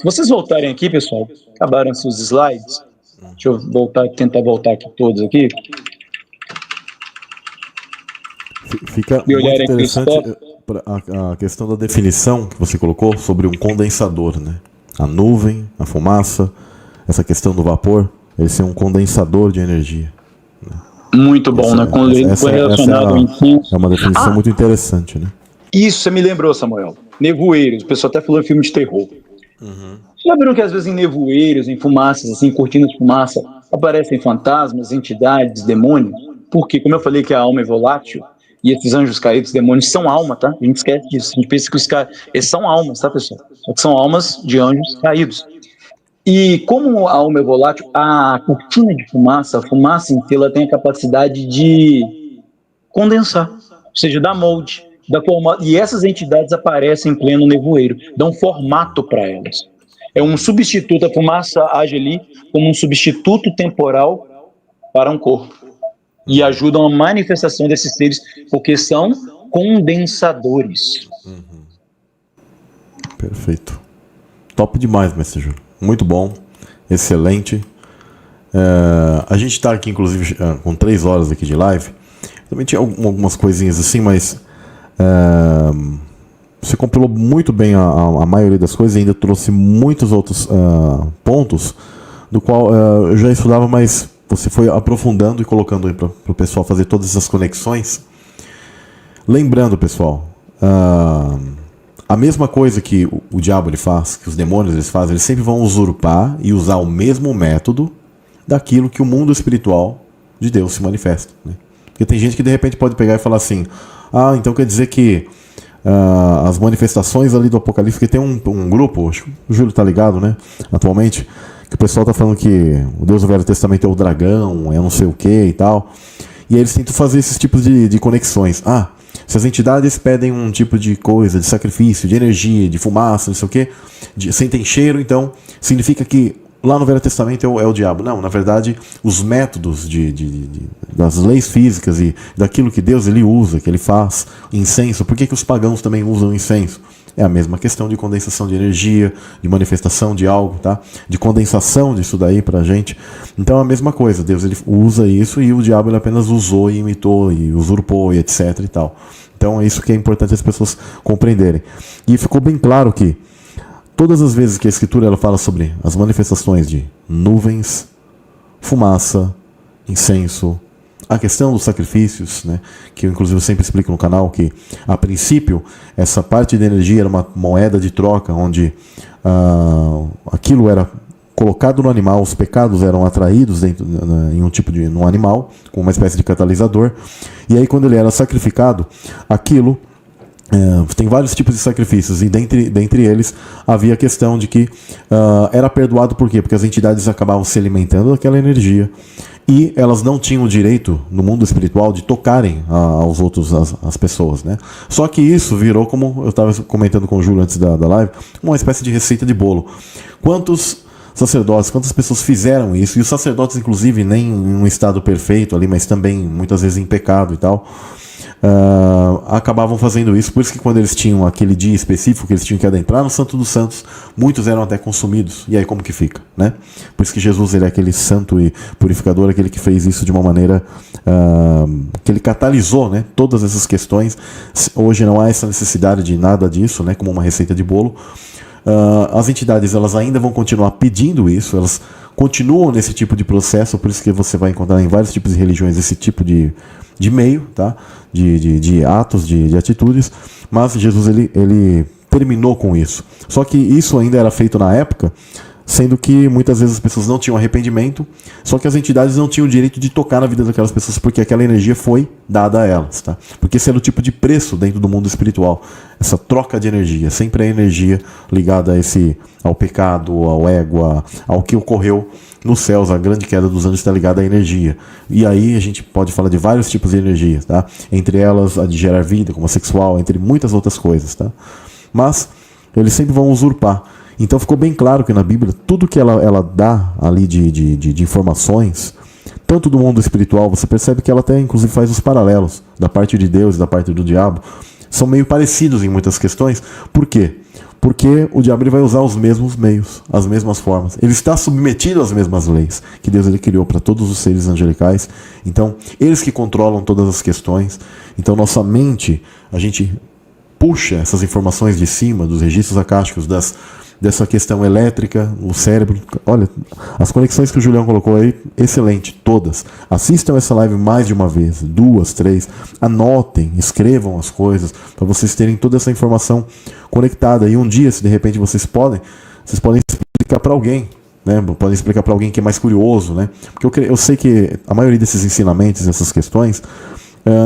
Se vocês voltarem aqui, pessoal, acabaram-se os slides. Deixa eu tentar voltar aqui todos aqui. Fica E muito olharem aqui interessante os a questão da definição que você colocou sobre um condensador, né? A nuvem, a fumaça, essa questão do vapor, ele ser um condensador de energia. Muito bom, né? Quando ele foi relacionado ao incenso. É uma definição muito interessante, né? Isso, você me lembrou, Samuel. Nevoeiros, o pessoal até falou em filme de terror. Já viram que às vezes em nevoeiros, em fumaças, assim, cortinas de fumaça, aparecem fantasmas, entidades, demônios? Porque, como eu falei que a alma é volátil, e esses anjos caídos, demônios, são alma, tá? A gente esquece disso. A gente pensa que os caras, eles são almas, tá, pessoal? Só que são almas de anjos caídos. E como a alma é volátil, a cortina de fumaça, a fumaça em si, ela tem a capacidade de condensar, ou seja, dar molde, dar formato. E essas entidades aparecem em pleno nevoeiro, dão formato para elas. É um substituto, a fumaça age ali como um substituto temporal para um corpo. E ajudam a manifestação desses seres, porque são condensadores. Perfeito. Top demais, mestre Júlio. Muito bom. Excelente. A gente está aqui, inclusive, com 3 horas aqui de live. Também tinha algumas coisinhas assim, mas você compilou muito bem a maioria das coisas e ainda trouxe muitos outros pontos do qual eu já estudava, mas você foi aprofundando e colocando aí para o pessoal fazer todas essas conexões. Lembrando, pessoal, a mesma coisa que o diabo ele faz, que os demônios eles fazem, eles sempre vão usurpar e usar o mesmo método daquilo que o mundo espiritual de Deus se manifesta, né? Porque tem gente que de repente pode pegar e falar assim, então quer dizer que as manifestações ali do Apocalipse, que tem um grupo, acho que o Júlio tá ligado, né, atualmente, que o pessoal tá falando que o Deus do Velho Testamento é o dragão, é não sei o que e tal, e aí eles tentam fazer esses tipos de conexões. Se as entidades pedem um tipo de coisa, de sacrifício, de energia, de fumaça, não sei o que, sentem cheiro, então significa que lá no Velho Testamento é o diabo. Não, na verdade, os métodos das leis físicas e daquilo que Deus ele usa, que ele faz, incenso, por que os pagãos também usam incenso? É a mesma questão de condensação de energia, de manifestação de algo, tá? De condensação disso daí pra gente. Então é a mesma coisa, Deus ele usa isso e o diabo ele apenas usou e imitou e usurpou e etc e tal. Então é isso que é importante as pessoas compreenderem. E ficou bem claro que todas as vezes que a Escritura ela fala sobre as manifestações de nuvens, fumaça, incenso, a questão dos sacrifícios, né, que eu inclusive sempre explico no canal, que a princípio essa parte de energia era uma moeda de troca, onde aquilo era colocado no animal, os pecados eram atraídos dentro, em um tipo de num animal, com uma espécie de catalisador, e aí quando ele era sacrificado, aquilo tem vários tipos de sacrifícios, e dentre eles havia a questão de que era perdoado por quê? Porque as entidades acabavam se alimentando daquela energia e elas não tinham o direito no mundo espiritual de tocarem aos outros, as pessoas, né? Só que isso virou, como eu estava comentando com o Júlio antes da live, uma espécie de receita de bolo. Quantos sacerdotes, quantas pessoas fizeram isso? E os sacerdotes, inclusive, nem em um estado perfeito ali, mas também muitas vezes em pecado e tal, acabavam fazendo isso. Por isso que quando eles tinham aquele dia específico que eles tinham que adentrar no Santo dos Santos, muitos eram até consumidos. E aí como que fica, né? Por isso que Jesus ele é aquele santo e purificador, aquele que fez isso de uma maneira que ele catalisou, né, todas essas questões. Hoje não há essa necessidade de nada disso, né, como uma receita de bolo. As entidades elas ainda vão continuar pedindo isso, elas continuam nesse tipo de processo, por isso que você vai encontrar em vários tipos de religiões esse tipo de meio, tá? de atos, de atitudes, mas Jesus ele terminou com isso. Só que isso ainda era feito na época, sendo que muitas vezes as pessoas não tinham arrependimento, só que as entidades não tinham o direito de tocar na vida daquelas pessoas, porque aquela energia foi dada a elas, tá? Porque esse era o tipo de preço dentro do mundo espiritual, essa troca de energia, sempre a energia ligada ao pecado, ao ego, ao que ocorreu nos céus. A grande queda dos anjos está ligada à energia, e aí a gente pode falar de vários tipos de energia, tá? Entre elas a de gerar vida, como a sexual, entre muitas outras coisas, tá? Mas eles sempre vão usurpar. Então ficou bem claro que na Bíblia, tudo que ela dá ali de informações, tanto do mundo espiritual, você percebe que ela até inclusive faz os paralelos da parte de Deus e da parte do diabo, são meio parecidos em muitas questões. Por quê? Porque o diabo ele vai usar os mesmos meios, as mesmas formas. Ele está submetido às mesmas leis que Deus ele criou para todos os seres angelicais. Então, eles que controlam todas as questões. Então, nossa mente, a gente puxa essas informações de cima, dos registros acásticos, dessa questão elétrica, o cérebro. Olha, as conexões que o Julião colocou aí, excelente, todas. Assistam essa live mais de uma vez, 2, 3. Anotem, escrevam as coisas, para vocês terem toda essa informação conectada. E um dia, se de repente vocês podem explicar para alguém, né? Podem explicar para alguém que é mais curioso, né? Porque eu sei que a maioria desses ensinamentos, essas questões,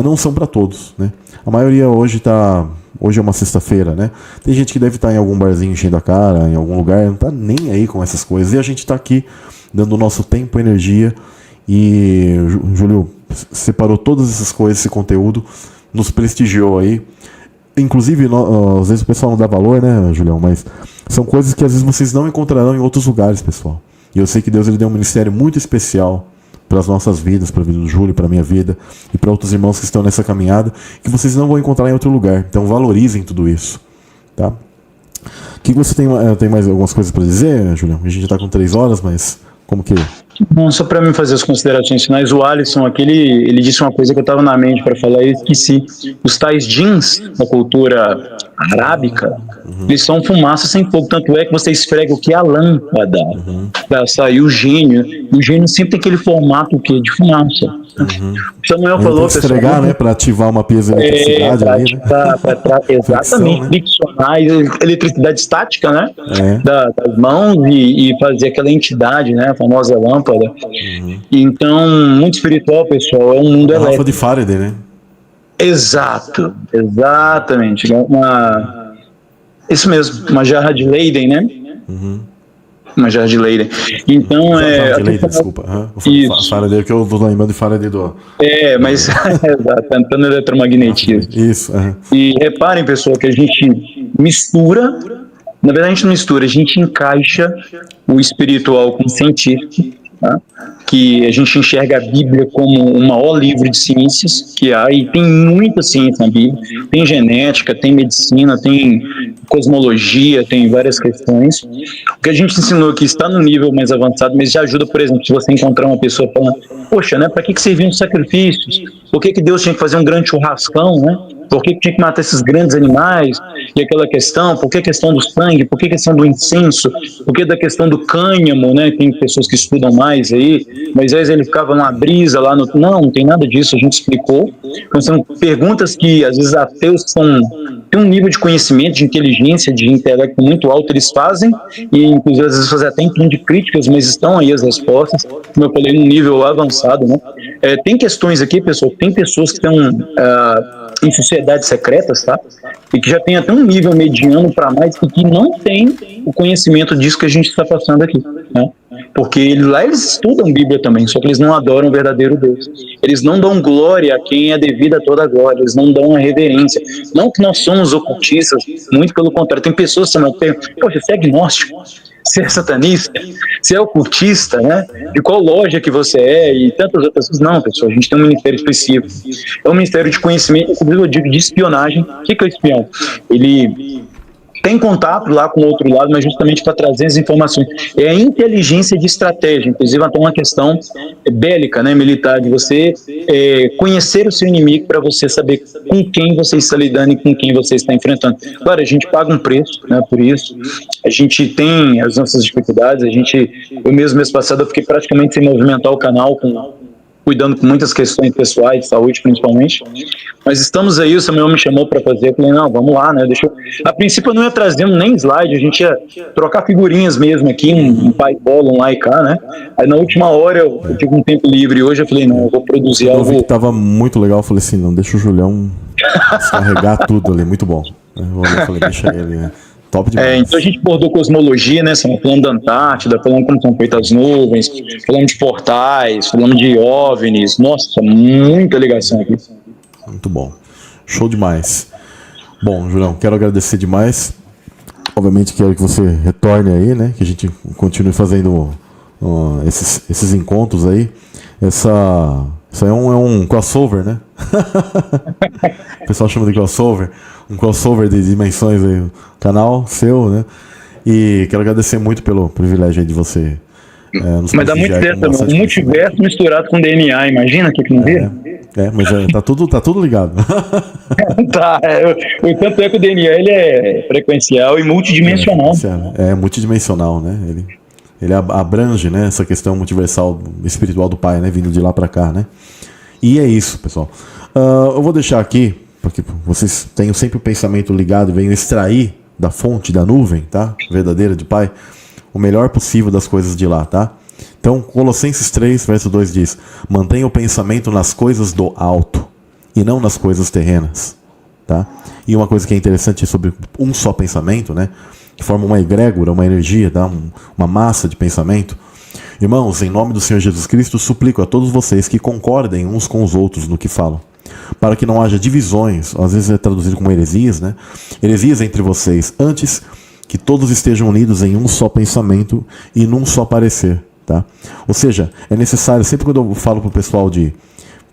não são para todos, né? A maioria hoje é uma sexta-feira, né? Tem gente que deve estar em algum barzinho enchendo a cara, em algum lugar, não tá nem aí com essas coisas. E a gente está aqui dando o nosso tempo, energia. E o Júlio separou todas essas coisas, esse conteúdo, nos prestigiou aí. Inclusive, às vezes o pessoal não dá valor, né, Julião? Mas são coisas que às vezes vocês não encontrarão em outros lugares, pessoal. E eu sei que Deus ele deu um ministério muito especial para as nossas vidas, para a vida do Júlio, para a minha vida e para outros irmãos que estão nessa caminhada, que vocês não vão encontrar em outro lugar. Então valorizem tudo isso, tá? Que você tem mais algumas coisas para dizer, Julião? A gente já está com 3 horas, mas como que... Não, só para mim fazer as considerações finais, o Alisson aqui, ele disse uma coisa que eu estava na mente para falar e eu esqueci. Os tais jeans da cultura arábica, eles são fumaça sem fogo, tanto é que você esfrega o que? A lâmpada, para sair o gênio. E o gênio sempre tem aquele formato o quê? De fumaça. O Samuel falou, pessoal, esfregar, né, para ativar uma piezoeletricidade ali, né? Exatamente, friccionar eletricidade estática, né? Das mãos e fazer aquela entidade, né? A famosa lâmpada. Então, muito espiritual, pessoal, é um mundo elétrico. Garrafa de Faraday, né? Exato, exatamente. Isso mesmo, uma jarra de Leyden, né? Uma jarra de Leyden. Então, de Leyden, desculpa. Isso. Faraday, que eu vou lembrando de Faraday do... mas exato, tentando eletromagnetismo. Isso. E reparem, pessoal, que a gente mistura, na verdade a gente não mistura, a gente encaixa o espiritual com o científico, tá? Que a gente enxerga a Bíblia como o maior livro de ciências que há, e tem muita ciência na Bíblia, tem genética, tem medicina, tem cosmologia, tem várias questões. O que a gente ensinou aqui está no nível mais avançado, mas já ajuda, por exemplo, se você encontrar uma pessoa falando, poxa, né, para que serviam os sacrifícios? Por que Deus tinha que fazer um grande churrascão, né? Por que tinha que matar esses grandes animais? E aquela questão, por que a questão do sangue? Por que a questão do incenso? Por que da questão do cânhamo, né? Tem pessoas que estudam mais aí. Moisés, ele ficava numa brisa lá no... Não tem nada disso, a gente explicou. Então, são perguntas que, às vezes, ateus têm um nível de conhecimento, de inteligência, de intelecto muito alto, eles fazem, e, inclusive, às vezes, fazem até em tom de críticas, mas estão aí as respostas, como eu falei, num nível avançado, né? Tem questões aqui, pessoal, tem pessoas que estão... em sociedades secretas, tá? E que já tem até um nível mediano para mais e que não tem o conhecimento disso que a gente está passando aqui, né? Porque lá eles estudam Bíblia também, só que eles não adoram o verdadeiro Deus. Eles não dão glória a quem é devida a toda a glória, eles não dão a reverência. Não que nós somos ocultistas, muito pelo contrário. Tem pessoas que perguntam, poxa, você é agnóstico? Você é satanista? Você é ocultista, né? De qual loja que você é? E tantas outras coisas. Não, pessoal, a gente tem um ministério específico. É um ministério de conhecimento, inclusive eu digo de espionagem. O que é o espião? Ele tem contato lá com o outro lado, mas justamente para trazer as informações. É a inteligência de estratégia, inclusive até uma questão bélica, né, militar, de você conhecer o seu inimigo para você saber com quem você está lidando e com quem você está enfrentando. Claro, a gente paga um preço, né, por isso. A gente tem as nossas dificuldades. Eu mesmo, mês passado, eu fiquei praticamente sem movimentar o canal, cuidando com muitas questões pessoais, de saúde principalmente, mas estamos aí, o Samuel me chamou para fazer, eu falei, não, vamos lá, né, a princípio eu não ia trazer nem slide, a gente ia trocar figurinhas mesmo aqui, um pai bola, um lá e cá, né, aí na última hora eu tive um tempo livre hoje, eu falei, não, eu vou produzir algo... Eu vi que tava muito legal, eu falei assim, não, deixa o Julião descarregar tudo ali, muito bom, eu falei, deixa ele, né. Top demais. Então a gente abordou cosmologia, né? Falando da Antártida, falando como são feitas as nuvens, falando de portais, falando de OVNIs. Nossa, muita ligação aqui. Muito bom. Show demais. Bom, Julião, quero agradecer demais. Obviamente quero que você retorne aí, né? Que a gente continue fazendo esses encontros aí. Isso aí é um crossover, né? O pessoal chama de crossover. Um crossover de dimensões aí. O canal seu, né? E quero agradecer muito pelo privilégio aí de você nos Mas dá muito certo também. Um multiverso misturado com DNA, imagina que não vira? Mas tá tudo ligado. Tá, o tanto é que o DNA ele é frequencial e multidimensional. É multidimensional, né? Ele abrange, né, essa questão multiversal espiritual do Pai, né? Vindo de lá para cá, né? E é isso, pessoal. Eu vou deixar aqui, porque vocês tenham sempre o pensamento ligado e venham extrair da fonte, da nuvem, tá? Verdadeira de Pai, o melhor possível das coisas de lá, tá? Então, Colossenses 3, verso 2 diz: mantenha o pensamento nas coisas do alto e não nas coisas terrenas, tá? E uma coisa que é interessante sobre um só pensamento, né? Que forma uma egrégora, uma energia, tá? Uma massa de pensamento. Irmãos, em nome do Senhor Jesus Cristo, suplico a todos vocês que concordem uns com os outros no que falam, para que não haja divisões, às vezes é traduzido como heresias, né? Heresias entre vocês, antes que todos estejam unidos em um só pensamento e num só parecer, tá? Ou seja, é necessário, sempre quando eu falo para o pessoal de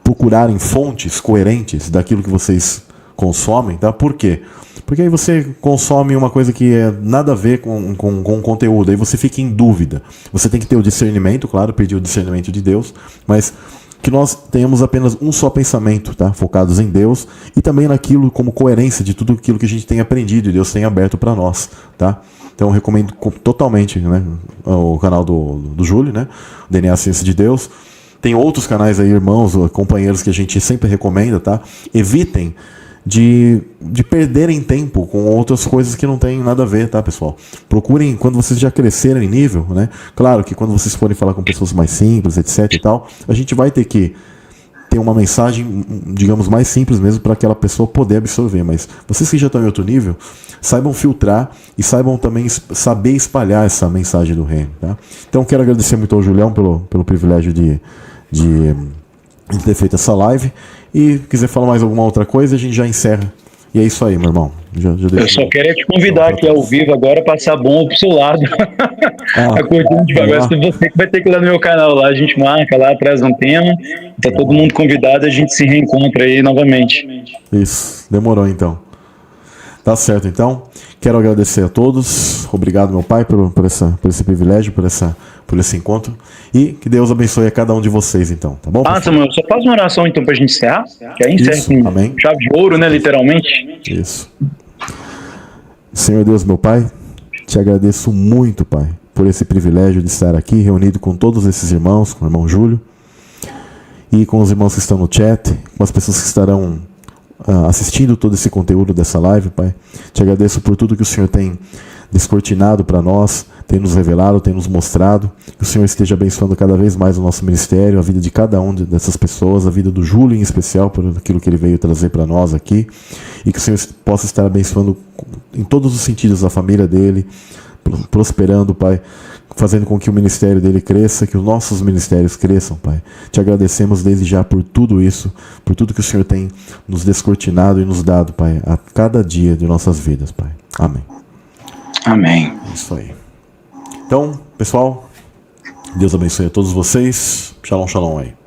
procurarem fontes coerentes daquilo que vocês consomem, tá? Por quê? Porque aí você consome uma coisa que é nada a ver com o conteúdo, aí você fica em dúvida. Você tem que ter o discernimento, claro, pedir o discernimento de Deus, mas que nós tenhamos apenas um só pensamento, tá? Focados em Deus e também naquilo como coerência de tudo aquilo que a gente tem aprendido e Deus tem aberto para nós, tá? Então eu recomendo totalmente, né, o canal do Júlio, né? DNA Ciência de Deus. Tem outros canais aí, irmãos, companheiros que a gente sempre recomenda, tá? Evitem de perderem tempo com outras coisas que não tem nada a ver, tá, pessoal? Procurem, quando vocês já crescerem em nível, né? Claro que quando vocês forem falar com pessoas mais simples, etc e tal, a gente vai ter que ter uma mensagem, digamos, mais simples mesmo para aquela pessoa poder absorver, mas vocês que já estão em outro nível, saibam filtrar e saibam também saber espalhar essa mensagem do reino, tá? Então quero agradecer muito ao Julião pelo privilégio de ter feito essa live. E quiser falar mais alguma outra coisa, a gente já encerra. E é isso aí, meu irmão. Eu só quero te convidar aqui ao vivo agora, passar bom pro seu lado. Acordando devagar. Se você que vai ter que ir lá no meu canal lá, a gente marca lá, traz um tema. Tá todo mundo convidado, a gente se reencontra aí novamente. Isso, demorou então. Tá certo, então. Quero agradecer a todos. Obrigado, meu pai, por esse privilégio, por esse encontro. E que Deus abençoe a cada um de vocês, então. Tá bom? Samuel, só faz uma oração, então, pra gente encerrar. Que aí encerra com amém. Chave de ouro, né, literalmente. Isso. Senhor Deus, meu Pai, te agradeço muito, Pai, por esse privilégio de estar aqui, reunido com todos esses irmãos, com o irmão Júlio, e com os irmãos que estão no chat, com as pessoas que estarão assistindo todo esse conteúdo dessa live, Pai. Te agradeço por tudo que o Senhor tem descortinado para nós, tem nos revelado, tem nos mostrado. Que o Senhor esteja abençoando cada vez mais o nosso ministério, a vida de cada um dessas pessoas, a vida do Júlio em especial, por aquilo que ele veio trazer para nós aqui. E que o Senhor possa estar abençoando em todos os sentidos a família dele, prosperando, Pai, fazendo com que o ministério dele cresça, que os nossos ministérios cresçam, Pai. Te agradecemos desde já por tudo isso, por tudo que o Senhor tem nos descortinado e nos dado, Pai, a cada dia de nossas vidas, Pai. Amém. Amém. Isso aí. Então, pessoal, Deus abençoe a todos vocês. Shalom, shalom aí.